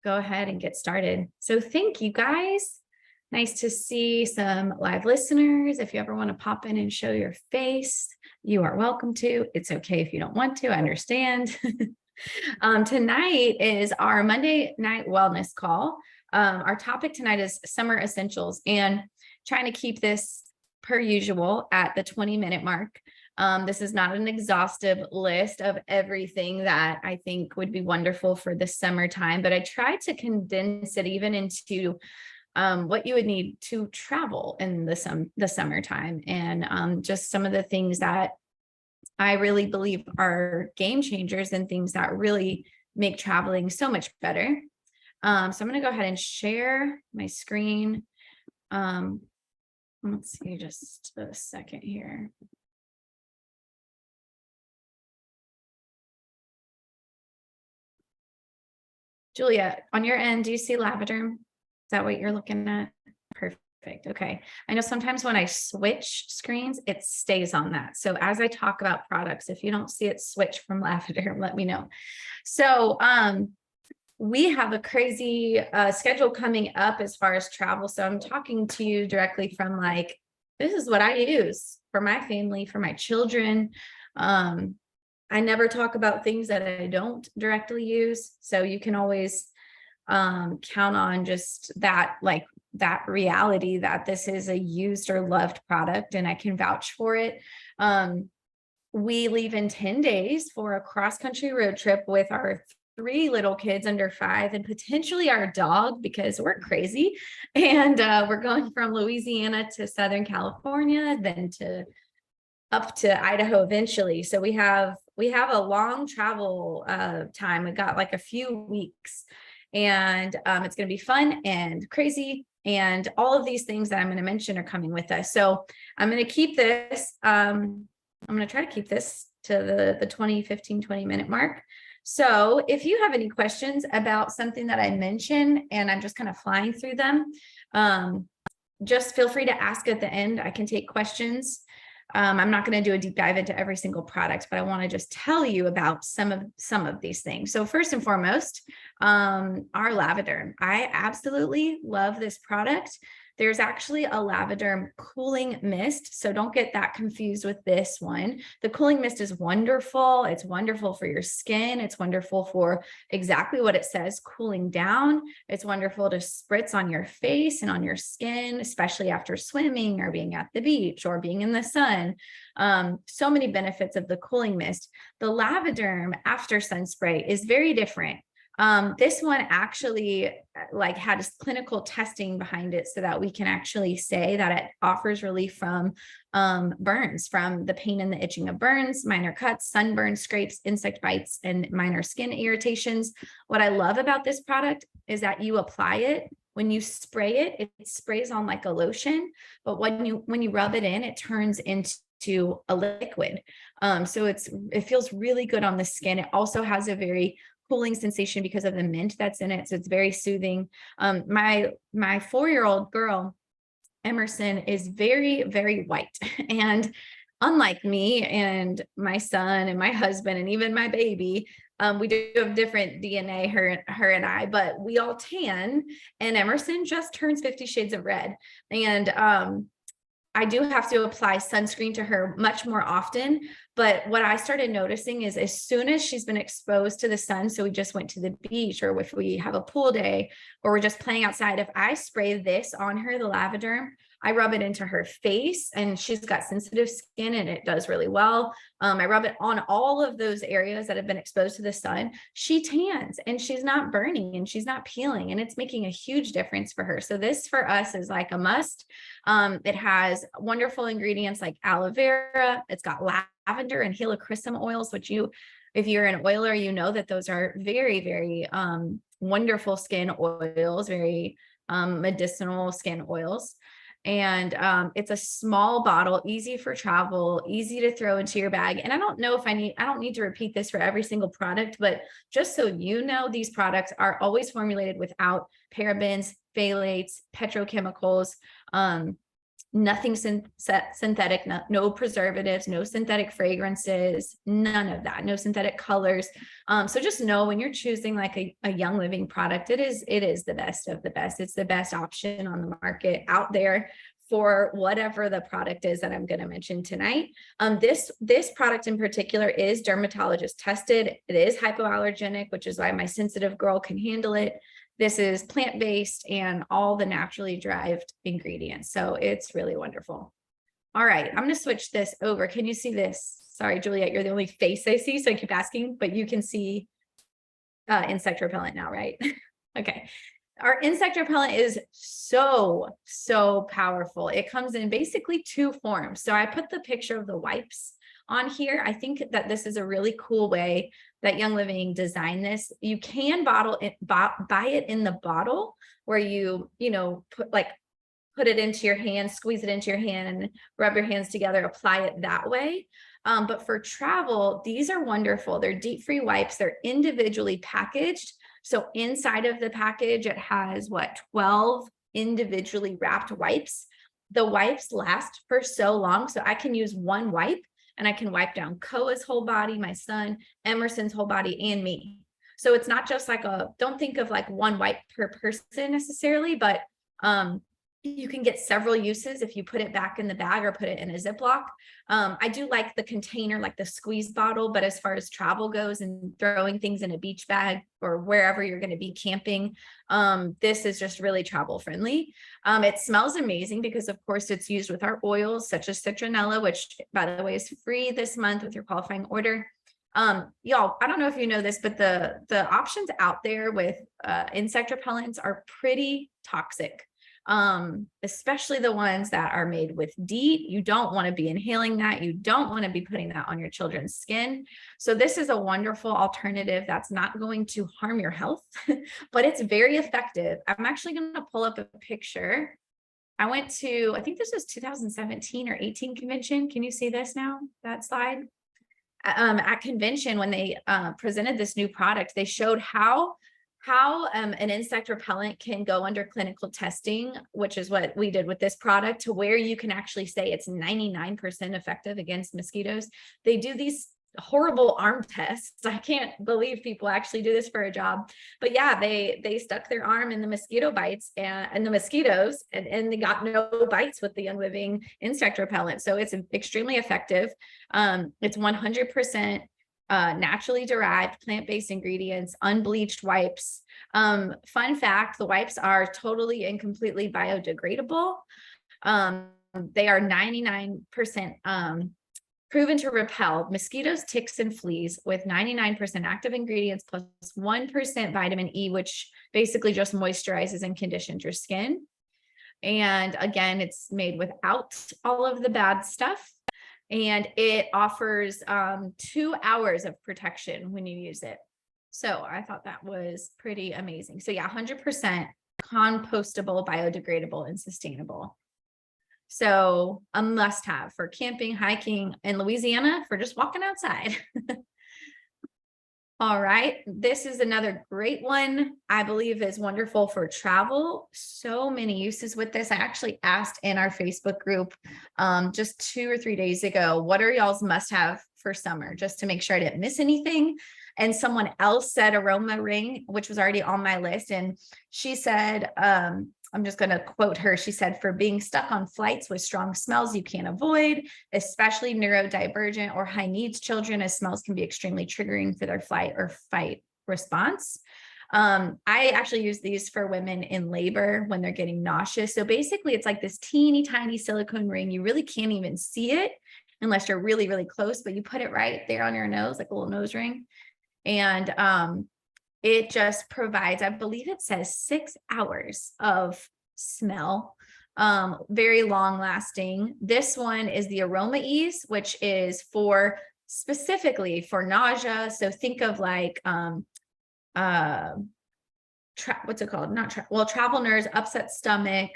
go ahead and get started. So thank you guys. Nice to see some live listeners. If you ever want to pop in and show your face, you are welcome to. It's okay if you don't want to, I understand. Tonight is our Monday night wellness call. Our topic tonight is summer essentials and trying to keep this per usual at the 20-minute mark. This is not an exhaustive list of everything that I think would be wonderful for the summertime, but I tried to condense it even into what you would need to travel in the summertime, and just some of the things that I really believe are game changers and things that really make traveling so much better. So I'm going to go ahead and share my screen. Let's see, just a second here. Julia, on your end, do you see Lavaderm? Is that what you're looking at? Perfect. Okay. I know sometimes when I switch screens, it stays on that. So as I talk about products, if you don't see it switch from Lavaderm, let me know. So we have a crazy schedule coming up as far as travel. So I'm talking to you directly from this is what I use for my family, for my children. I never talk about things that I don't directly use. So you can always count on just that reality that this is a used or loved product, and I can vouch for it. We leave in 10 days for a cross-country road trip with our 3 little kids under 5 and potentially our dog, because we're crazy. And we're going from Louisiana to Southern California, then up to Idaho eventually. So we have a long travel time. We got a few weeks, and it's going to be fun and crazy. And all of these things that I'm going to mention are coming with us. So I'm going to keep this. I'm going to try to keep this to the 20-minute mark. So if you have any questions about something that I mentioned and I'm just kind of flying through them, just feel free to ask at the end. I can take questions. I'm not going to do a deep dive into every single product, but I want to just tell you about some of these things. So first and foremost, our Lavaderm. I absolutely love this product. There's actually a Lavaderm cooling mist, so don't get that confused with this one. The cooling mist is wonderful. It's wonderful for your skin. It's wonderful for exactly what it says, cooling down. It's wonderful to spritz on your face and on your skin, especially after swimming or being at the beach or being in the sun. So many benefits of the cooling mist. The Lavaderm after sun spray is very different. This one actually had clinical testing behind it so that we can actually say that it offers relief from burns, from the pain and the itching of burns, minor cuts, sunburn, scrapes, insect bites, and minor skin irritations. What I love about this product is that you apply it. When you spray it, it sprays on like a lotion, but when you rub it in, it turns into a liquid. So it feels really good on the skin. It also has a very cooling sensation because of the mint that's in it. So it's very soothing. My 4-year-old girl, Emerson, is very, very white. And unlike me and my son and my husband and even my baby, we do have different DNA, her and I, but we all tan, and Emerson just turns 50 shades of red. And I do have to apply sunscreen to her much more often. But what I started noticing is as soon as she's been exposed to the sun, so we just went to the beach, or if we have a pool day, or we're just playing outside, if I spray this on her, the Lavaderm, I rub it into her face, and she's got sensitive skin and it does really well. I rub it on all of those areas that have been exposed to the sun. She tans and she's not burning and she's not peeling, and it's making a huge difference for her. So this for us is like a must. It has wonderful ingredients like aloe vera. It's got lavender and helichrysum oils, which if you're an oiler, you know that those are very, very wonderful skin oils, very medicinal skin oils. And it's a small bottle, easy for travel, easy to throw into your bag. And I don't know if I don't need to repeat this for every single product, but just so you know, these products are always formulated without parabens, phthalates, petrochemicals. nothing synthetic, no preservatives, no synthetic fragrances, none of that, no synthetic colors. So just know when you're choosing like a Young Living product, it is the best of the best. It's the best option on the market out there for whatever the product is that I'm going to mention tonight. This product in particular is dermatologist tested. It is hypoallergenic, which is why my sensitive girl can handle it. This is plant-based and all the naturally derived ingredients. So it's really wonderful. All right, I'm going to switch this over. Can you see this? Sorry, Juliet, you're the only face I see, so I keep asking, but you can see insect repellent now, right? Okay. Our insect repellent is so powerful. It comes in basically two forms. So I put the picture of the wipes on here. I think that this is a really cool way that Young Living designed this. You can buy it in the bottle where you put it into your hand, squeeze it into your hand, and rub your hands together, apply it that way. But for travel, these are wonderful. They're deep-free wipes. They're individually packaged. So inside of the package, it has 12 individually wrapped wipes. The wipes last for so long. So I can use one wipe and I can wipe down Koa's whole body, my son, Emerson's whole body, and me. So it's not just like don't think of like one wipe per person necessarily, but you can get several uses if you put it back in the bag or put it in a Ziploc. I do like the container, like the squeeze bottle, but as far as travel goes and throwing things in a beach bag or wherever you're going to be camping, this is just really travel friendly. It smells amazing because of course it's used with our oils such as citronella, which by the way is free this month with your qualifying order. Y'all, I don't know if you know this, but the options out there with insect repellents are pretty toxic. Especially the ones that are made with DEET. You don't want to be inhaling that. You don't want to be putting that on your children's skin. So this is a wonderful alternative that's not going to harm your health, but it's very effective. I'm actually going to pull up a picture. I went to, I think this was 2017 or 18 convention. Can you see this now, that slide? At convention, when they presented this new product, they showed how an insect repellent can go under clinical testing, which is what we did with this product, to where you can actually say it's 99% effective against mosquitoes. They do these horrible arm tests. I can't believe people actually do this for a job, but yeah, they stuck their arm in the mosquito bites and the mosquitoes, and they got no bites with the Young Living insect repellent. So it's extremely effective. It's 100% naturally derived plant-based ingredients, unbleached wipes. Fun fact, the wipes are totally and completely biodegradable. They are 99% proven to repel mosquitoes, ticks, and fleas with 99% active ingredients plus 1% vitamin E, which basically just moisturizes and conditions your skin. And again, it's made without all of the bad stuff. And it offers 2 hours of protection when you use it. So I thought that was pretty amazing. So yeah, 100% compostable, biodegradable, and sustainable. So a must-have for camping, hiking in Louisiana, for just walking outside. All right, this is another great one. I believe is wonderful for travel. So many uses with this. I actually asked in our Facebook group just 2 or 3 days ago, what are y'all's must-have for summer, just to make sure I didn't miss anything. And someone else said Aroma Ring, which was already on my list. And she said, I'm just going to quote her. She said, for being stuck on flights with strong smells you can't avoid, especially neurodivergent or high needs children, as smells can be extremely triggering for their flight or fight response. I actually use these for women in labor when they're getting nauseous. So basically it's like this teeny tiny silicone ring. You really can't even see it unless you're really, really close, but you put it right there on your nose, like a little nose ring. And it just provides, I believe it says 6 hours of smell, very long lasting. This one is the Aroma Ease, which is specifically for nausea. So think of like, what's it called? Travel nerves, upset stomach,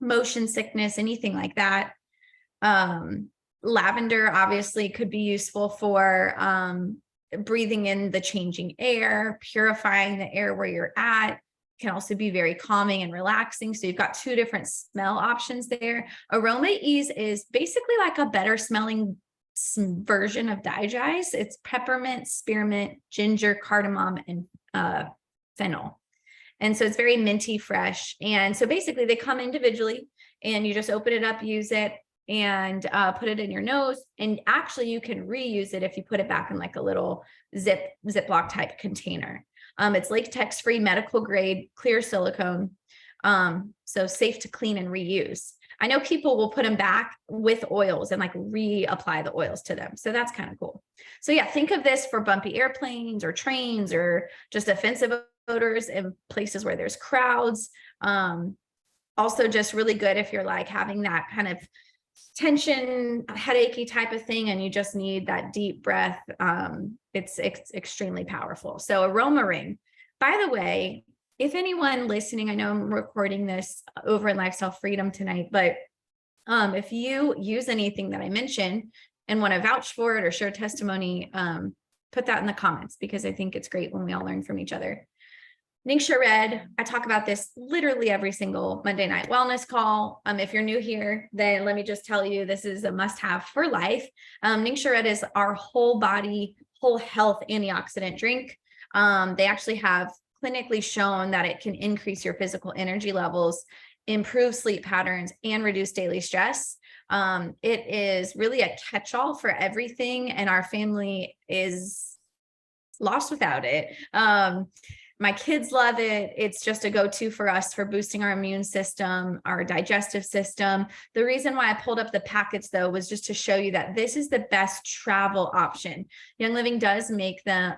motion sickness, anything like that. Lavender obviously could be useful for breathing in the changing air, purifying the air where you're at. can also be very calming and relaxing. So you've got two different smell options there. Aroma Ease is basically like a better smelling version of Digize. It's peppermint, spearmint, ginger, cardamom, and fennel. And so it's very minty fresh. And so basically they come individually, and you just open it up, use it, and put it in your nose. And actually you can reuse it if you put it back in like a little Ziploc type container. It's latex free, medical grade, clear silicone. So safe to clean and reuse. I know people will put them back with oils and like reapply the oils to them. So that's kind of cool. So yeah, think of this for bumpy airplanes or trains or just offensive odors in places where there's crowds. Also just really good if you're like having that kind of tension, headachy type of thing, and you just need that deep breath. It's extremely powerful. So Aroma Ring, by the way, if anyone listening, I know I'm recording this over in Lifestyle Freedom tonight, but if you use anything that I mentioned and want to vouch for it or share testimony, put that in the comments, because I think it's great when we all learn from each other. Ningxia Red, I talk about this literally every single Monday night wellness call. If you're new here, then let me just tell you, this is a must-have for life. Ningxia Red is our whole body, whole health antioxidant drink. They actually have clinically shown that it can increase your physical energy levels, improve sleep patterns, and reduce daily stress. It is really a catch-all for everything, and our family is lost without it. My kids love it. It's just a go-to for us for boosting our immune system, our digestive system. The reason why I pulled up the packets though was just to show you that this is the best travel option. Young Living does make the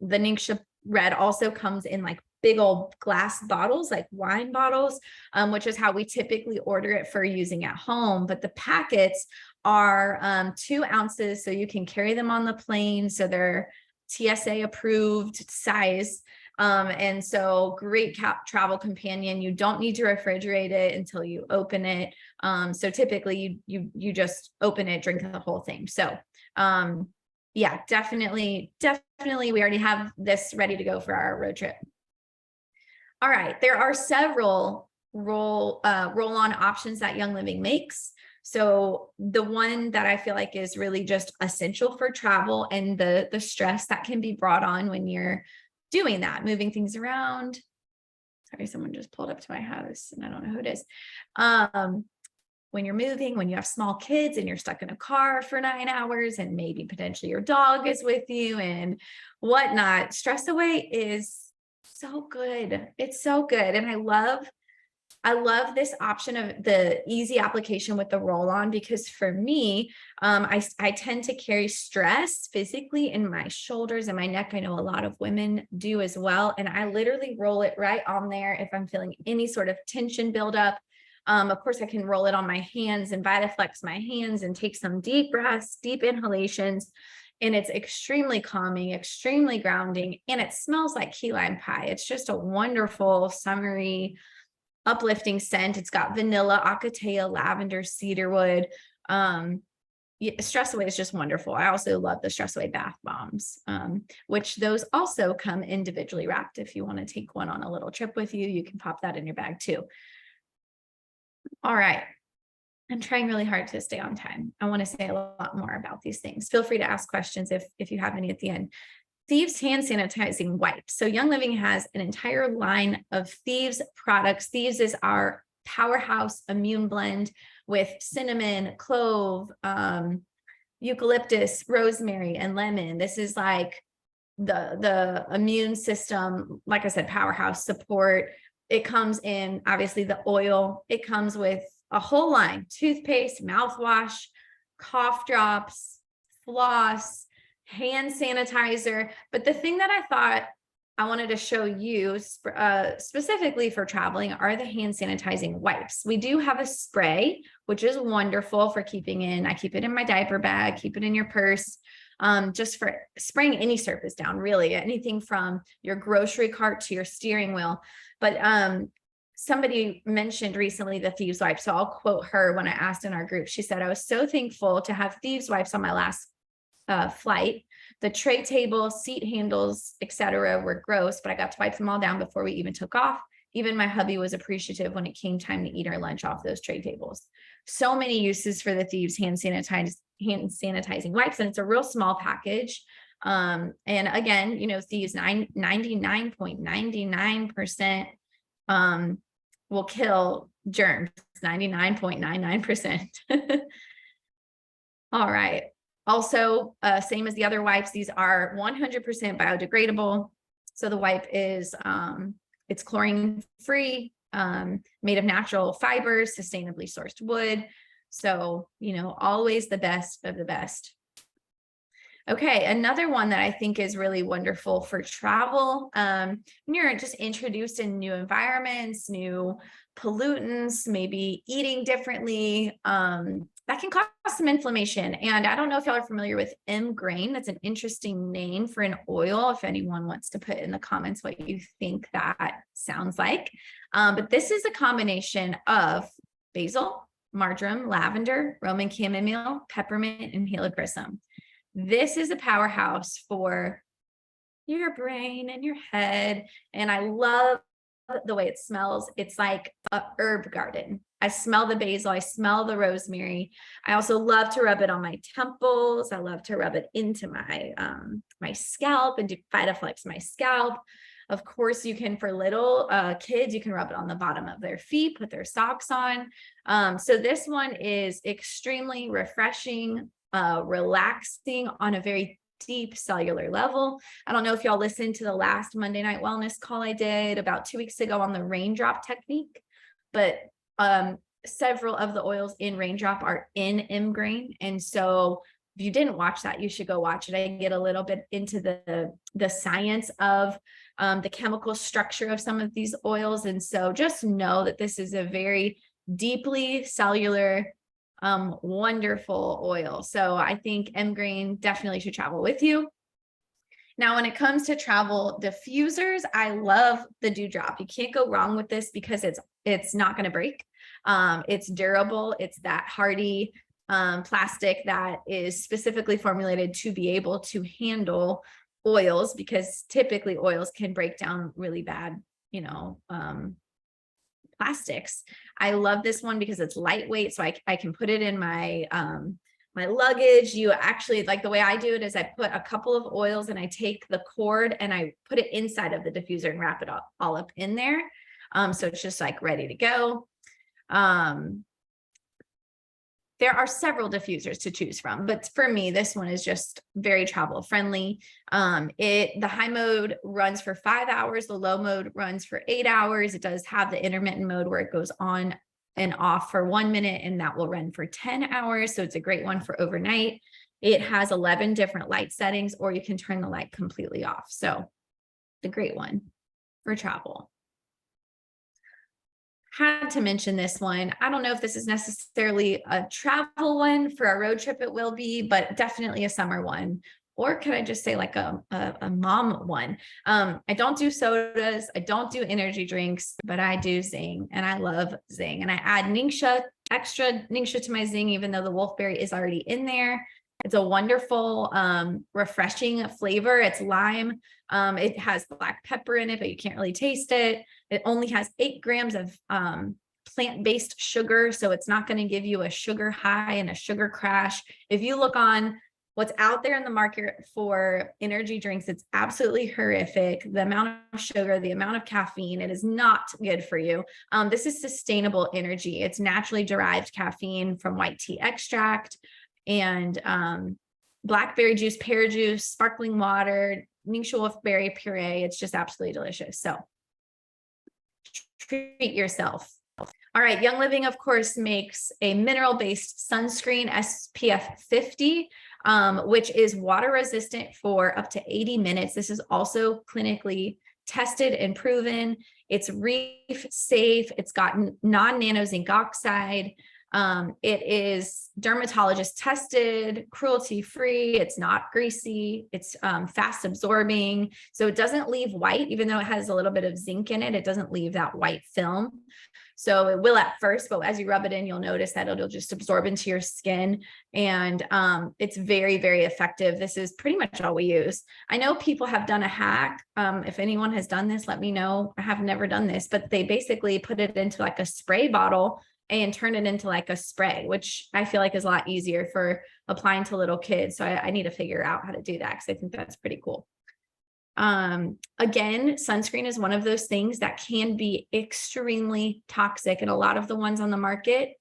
Ningxia Red also comes in like big old glass bottles, like wine bottles, which is how we typically order it for using at home. But the packets are 2 ounces, so you can carry them on the plane. So they're TSA approved size. And so great travel companion. You don't need to refrigerate it until you open it. So typically you just open it, drink the whole thing. So, yeah, definitely we already have this ready to go for our road trip. All right. There are several roll-on options that Young Living makes. So the one that I feel like is really just essential for travel and the stress that can be brought on when you're doing that, moving things around. Sorry, someone just pulled up to my house and I don't know who it is. When you're moving, when you have small kids and you're stuck in a car for 9 hours and maybe potentially your dog is with you and whatnot, Stress Away is so good. It's so good. And I love this option of the easy application with the roll-on, because for me, I tend to carry stress physically in my shoulders and my neck. I know a lot of women do as well. And I literally roll it right on there if I'm feeling any sort of tension buildup. Of course, I can roll it on my hands and VitaFlex my hands and take some deep breaths, deep inhalations. And it's extremely calming, extremely grounding, and it smells like key lime pie. It's just a wonderful, summery, uplifting scent. It's got vanilla, acacia, lavender, cedarwood. Stress Away is just wonderful. I also love the Stress Away bath bombs, which those also come individually wrapped. If you want to take one on a little trip with you, you can pop that in your bag too. All right. I'm trying really hard to stay on time. I want to say a lot more about these things. Feel free to ask questions if you have any at the end. Thieves hand sanitizing wipes. So Young Living has an entire line of Thieves products. Thieves is our powerhouse immune blend with cinnamon, clove, eucalyptus, rosemary, and lemon. This is like the immune system, like I said, powerhouse support. It comes in obviously the oil. It comes with a whole line: toothpaste, mouthwash, cough drops, floss, hand sanitizer. But the thing that I thought I wanted to show you specifically for traveling are the hand sanitizing wipes. We do have a spray, which is wonderful for keeping in. I keep it in my diaper bag, keep it in your purse, just for spraying any surface down, really, anything from your grocery cart to your steering wheel. But somebody mentioned recently the Thieves wipes. So I'll quote her when I asked in our group. She said, "I was so thankful to have Thieves wipes on my last flight. The tray table, seat handles, etc. were gross, but I got to wipe them all down before we even took off. even my hubby was appreciative when it came time to eat our lunch off those tray tables. So many uses for the Thieves hand sanitizing wipes, and it's a real small package. And again, you know, Thieves 99.99% will kill germs, 99.99%. All right. Also, same as the other wipes, these are 100% biodegradable. So the wipe is, it's chlorine free, made of natural fibers, sustainably sourced wood. So, you know, always the best of the best. Okay, another one that I think is really wonderful for travel, when you're just introduced in new environments, new pollutants, maybe eating differently, that can cause some inflammation. And I don't know if y'all are familiar with M-Grain. That's an interesting name for an oil. If anyone wants to put in the comments what you think that sounds like. But this is a combination of basil, marjoram, lavender, Roman chamomile, peppermint, and helichrysum. This is a powerhouse for your brain and your head. And I love the way it smells. It's like a herb garden. I smell the basil. I smell the rosemary. I also love to rub it on my temples. I love to rub it into my, my scalp and do Phytoflex my scalp. Of course, you can, for little kids, you can rub it on the bottom of their feet, put their socks on. So this one is extremely refreshing, relaxing on a very deep cellular level. I don't know if y'all listened to the last Monday Night Wellness call I did about 2 weeks ago on the raindrop technique, but several of the oils in raindrop are in M-Grain. And so if you didn't watch that, you should go watch it. I get a little bit into the science of the chemical structure of some of these oils. And so just know that this is a very deeply cellular, wonderful oil. So I think M-Grain definitely should travel with you. Now, when it comes to travel diffusers, I love the Dewdrop. You can't go wrong with this because it's not going to break. It's durable. It's that hardy plastic that is specifically formulated to be able to handle oils, because typically oils can break down really bad, you know, plastics. I love this one because it's lightweight, so I can put it in my my luggage. You actually, like, the way I do it is I put a couple of oils and I take the cord and I put it inside of the diffuser and wrap it all up in there. So it's just like ready to go. There are several diffusers to choose from, but for me, this one is just very travel friendly. The high mode runs for 5 hours. The low mode runs for 8 hours. It does have the intermittent mode where it goes on and off for 1 minute, and that will run for 10 hours. So it's a great one for overnight. It has 11 different light settings, or you can turn the light completely off. So the great one for travel. Had to mention this one. I don't know if this is necessarily a travel one. For a road trip, it will be, but definitely a summer one. Or could I just say like a mom one? I don't do sodas. I don't do energy drinks, but I do Zing, and I love Zing. And I add extra Ningxia to my Zing, even though the wolfberry is already in there. It's a wonderful, refreshing flavor. It's lime. It has black pepper in it, but you can't really taste it. It only has 8 grams of plant-based sugar, so it's not going to give you a sugar high and a sugar crash. If you look on what's out there in the market for energy drinks, it's absolutely horrific. The amount of sugar, the amount of caffeine, it is not good for you. This is sustainable energy. It's naturally derived caffeine from white tea extract and blackberry juice, pear juice, sparkling water, Ningxia wolfberry puree. It's just absolutely delicious. So treat yourself. All right. Young Living, of course, makes a mineral-based sunscreen, SPF 50, which is water resistant for up to 80 minutes. This is also clinically tested and proven. It's reef safe. It's got non-nano zinc oxide. It is dermatologist tested, cruelty free. It's not greasy. It's fast absorbing. So it doesn't leave white, even though it has a little bit of zinc in it. It doesn't leave that white film. So it will at first, but as you rub it in, you'll notice that it'll just absorb into your skin. And it's very, very effective. This is pretty much all we use. I know people have done a hack. If anyone has done this, let me know. I have never done this, but they basically put it into like a spray bottle and turn it into like a spray, which I feel like is a lot easier for applying to little kids. So I need to figure out how to do that because I think that's pretty cool. Again, sunscreen is one of those things that can be extremely toxic, and a lot of the ones on the market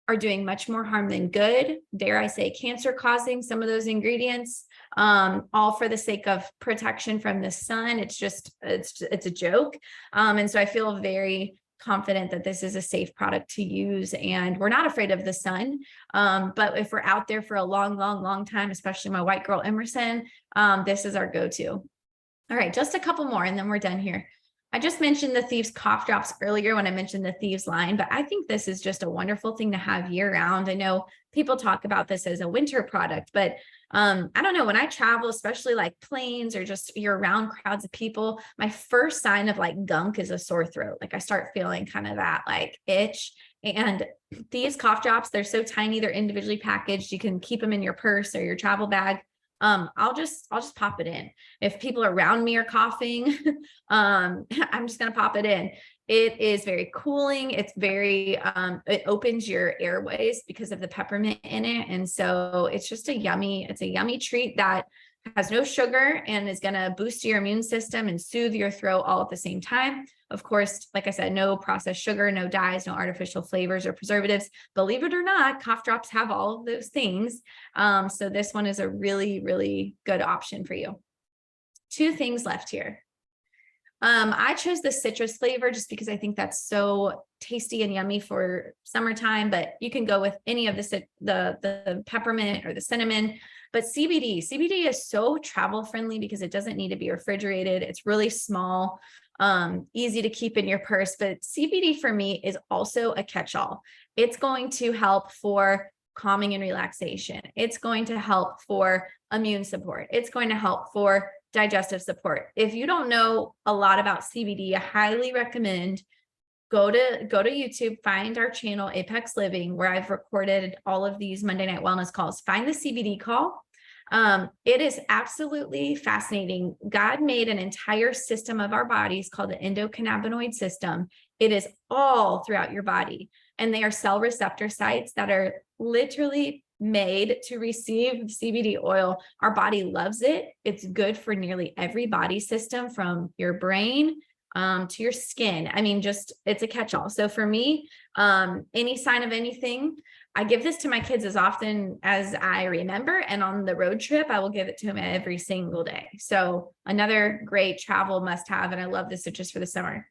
are doing much more harm than good. Dare I say cancer causing, some of those ingredients, all for the sake of protection from the sun. It's just, it's a joke. And so I feel very confident that this is a safe product to use, and we're not afraid of the sun. But if we're out there for a long time, especially my white girl Emerson, this is our go-to. All right, just a couple more and then we're done here. I just mentioned the Thieves cough drops earlier when I mentioned the Thieves line, but I think this is just a wonderful thing to have year round. I know people talk about this as a winter product, but I don't know, when I travel, especially like planes or just you're around crowds of people, my first sign of like gunk is a sore throat. Like I start feeling kind of that like itch. And these cough drops, they're so tiny, they're individually packaged. You can keep them in your purse or your travel bag. I'll just pop it in. If people around me are coughing, I'm just going to pop it in. It is very cooling. It's very, it opens your airways because of the peppermint in it. And so it's just it's a yummy treat that has no sugar and is going to boost your immune system and soothe your throat all at the same time. Of course, like I said, no processed sugar, no dyes, no artificial flavors or preservatives. Believe it or not, cough drops have all of those things. So this one is a really, really good option for you. Two things left here. I chose the citrus flavor just because I think that's so tasty and yummy for summertime, but you can go with any of the peppermint or the cinnamon. But CBD is so travel friendly because it doesn't need to be refrigerated. It's really small, easy to keep in your purse. But CBD for me is also a catch-all. It's going to help for calming and relaxation. It's going to help for immune support. It's going to help for digestive support. If you don't know a lot about CBD, I highly recommend go to YouTube, find our channel Apex Living, where I've recorded all of these Monday Night Wellness calls. Find the CBD call. It is absolutely fascinating. God made an entire system of our bodies called the endocannabinoid system. It is all throughout your body, and they are cell receptor sites that are literally made to receive CBD oil. Our body loves it. It's good for nearly every body system, from your brain to your skin. I mean, just it's a catch-all. So for me, any sign of anything, I give this to my kids as often as I remember. And on the road trip, I will give it to them every single day. So another great travel must-have. And I love this just for the summer.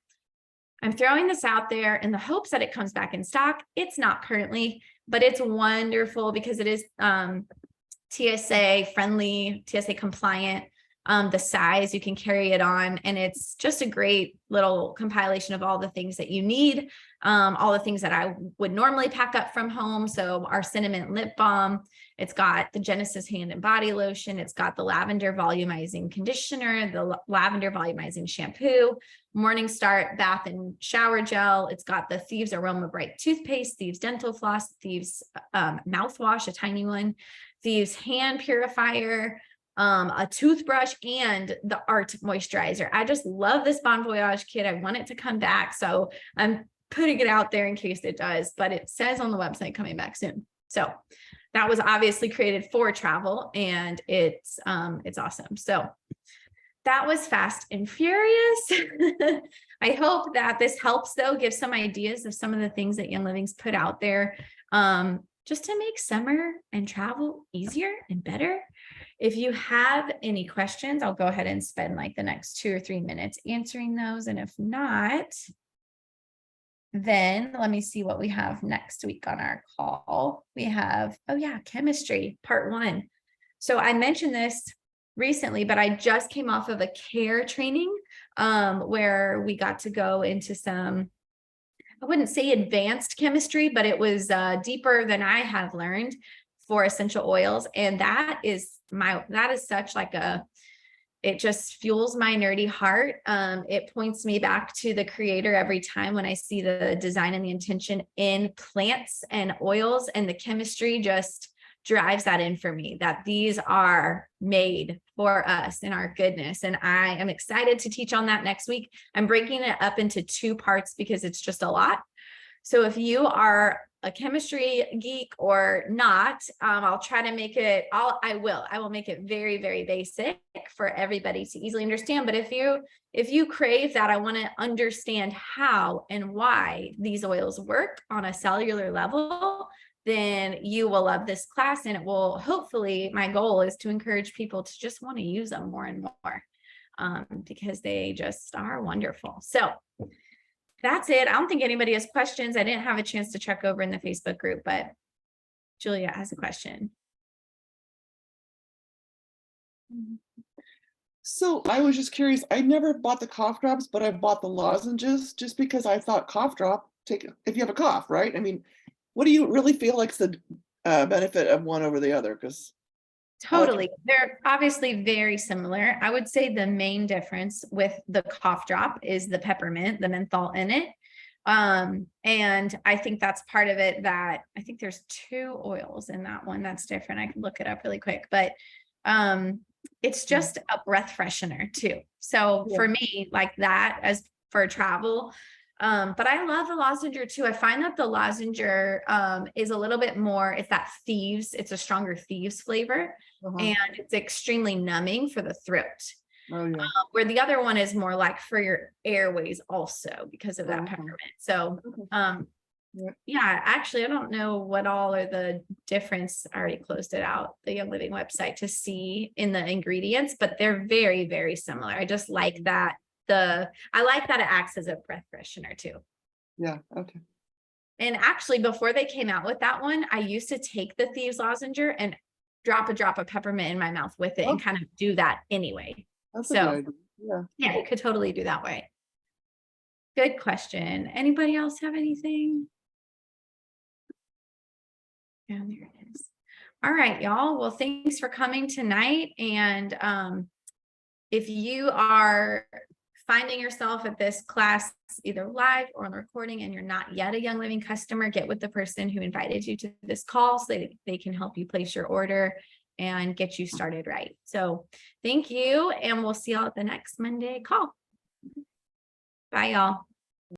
I'm throwing this out there in the hopes that it comes back in stock. It's not currently, but it's wonderful because it is TSA friendly, TSA compliant. The size, you can carry it on, and it's just a great little compilation of all the things that you need, all the things that I would normally pack up from home. So our cinnamon lip balm, it's got the Genesis hand and body lotion, it's got the lavender volumizing conditioner, the lavender volumizing shampoo, Morning Start bath and shower gel, it's got the Thieves Aroma Bright toothpaste, Thieves dental floss, Thieves mouthwash, a tiny one, Thieves hand purifier, a toothbrush, and the Art moisturizer. I just love this Bon Voyage kit. I want it to come back. So I'm putting it out there in case it does, but it says on the website coming back soon. So that was obviously created for travel, and it's awesome. So that was fast and furious. I hope that this helps, though, give some ideas of some of the things that Young Living's put out there, just to make summer and travel easier and better. If you have any questions, I'll go ahead and spend like the next 2 or 3 minutes answering those. And if not, then let me see what we have next week on our call. We have, chemistry, part 1. So I mentioned this recently, but I just came off of a care training where we got to go into some I wouldn't say advanced chemistry, but it was deeper than I have learned for essential oils. And that is such like it just fuels my nerdy heart. It points me back to the creator every time when I see the design and the intention in plants and oils, and the chemistry just drives that in for me, that these are made for us in our goodness. And I am excited to teach on that next week. I'm breaking it up into 2 parts because it's just a lot. So if you are a chemistry geek or not, I'll try to make it I will make it very, very basic for everybody to easily understand. But if you crave that, I want to understand how and why these oils work on a cellular level, then you will love this class. And it will, hopefully, my goal is to encourage people to just want to use them more and more, because they just are wonderful. So that's it. I don't think anybody has questions. I didn't have a chance to check over in the Facebook group, but Julia has a question. So I was just curious. I never bought the cough drops, but I bought the lozenges just because I thought cough drop, if you have a cough, right? I mean, what do you really feel like's the benefit of one over the other? Because Totally. They're obviously very similar. I would say the main difference with the cough drop is the peppermint, the menthol in it. And I think that's part of it, that I think there's 2 oils in that one that's different. I can look it up really quick, but it's just a breath freshener too. So for me, like that, as for travel, but I love the lozenger too. I find that the lozenger is a little bit more, it's that thieves, it's a stronger thieves flavor, and it's extremely numbing for the throat. Oh, yeah. Where the other one is more like for your airways also because of that peppermint. So yeah, actually, I don't know what all are the difference. I already closed it out, the Young Living website, to see in the ingredients, but they're very, very similar. I just like that. I like that it acts as a breath freshener too. Yeah. Okay. And actually, before they came out with that one, I used to take the Thieves lozenger and drop a drop of peppermint in my mouth with it and kind of do that anyway. That's a good idea. Yeah, you could totally do that way. Good question. Anybody else have anything? Yeah, there it is. All right, y'all. Well, thanks for coming tonight. And if you are finding yourself at this class, either live or on the recording, and you're not yet a Young Living customer, get with the person who invited you to this call so that they can help you place your order and get you started right. So thank you, and we'll see y'all at the next Monday call. Bye, y'all.